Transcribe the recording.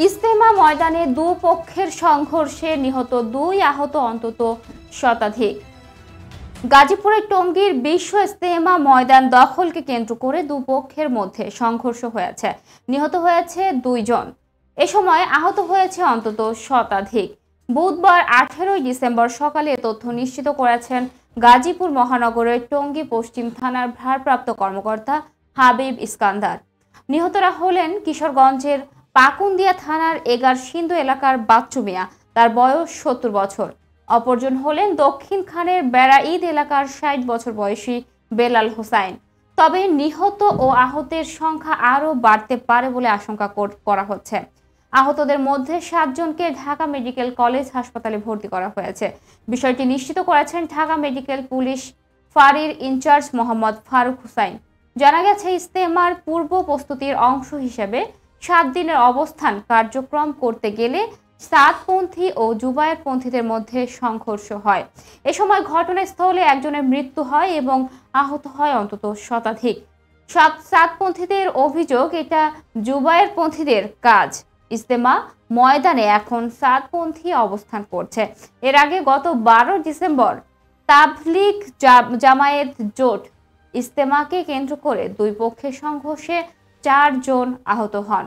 ইজতেমা ময়দানে দুপক্ষের সংঘর্ষে নিহত 2, আহত অন্তত শতাধিক। গাজীপুরের টঙ্গীর বিশ্ব ইজতেমা ময়দান দখলকে কেন্দ্র করে দুপক্ষের মধ্যে সংঘর্ষ হয়েছে। নিহত হয়েছে 2 জন। এ সময় আহত হয়েছে অন্তত শতাধিক। বুধবার 18 ডিসেম্বর সকালে এ তথ্য নিশ্চিত করেছেন গাজীপুর মহানগরের টঙ্গী পশ্চিম থানার ভারপ্রাপ্ত কর্মকর্তা হাবিব ইস্কান্দার। নিহতরা হলেন কিশোরগঞ্জের পাকুন্দিয়া থানার এগারসিন্ধু এলাকার বাচ্চু মিয়া, তার বয়স 70 বছর। অপরজন হলেন দক্ষিণ খানের বেড়াইদ এলাকার 60 বছর বয়সী বেলাল হোসাইন। তবে নিহত ও আহতের সংখ্যা আরও বাড়তে পারে বলে আশঙ্কা করা হচ্ছে। আহতদের মধ্যে 7 জনকে ঢাকা মেডিকেল কলেজ হাসপাতালে ভর্তি করা হয়েছে। বিষয়টি নিশ্চিত করেছেন ঢাকা মেডিকেল পুলিশ ফাঁড়ির ইনচার্জ মোহাম্মদ ফারুক হুসাইন। জানা গেছে, ইজতেমার পূর্ব প্রস্তুতির অংশ হিসেবে 7 দিনের অবস্থান কার্যক্রম করতে গেলে সাদপন্থী ও জুবায়েরপন্থীদের মধ্যে সংঘর্ষ হয়। এ সময় ঘটনাস্থলে একজনের মৃত্যু হয় এবং আহত হয় অন্তত শতাধিক। সাদপন্থীদের অভিযোগ, এটা জুবায়েরপন্থীদের কাজ। ইজতেমা ময়দানে এখন সাদপন্থী অবস্থান করছে। এর আগে গত 12 ডিসেম্বর তাবলিগ জামায়াত জোট ইজতেমাকে কেন্দ্র করে 2 পক্ষের সংঘর্ষে 4 জন আহত হন।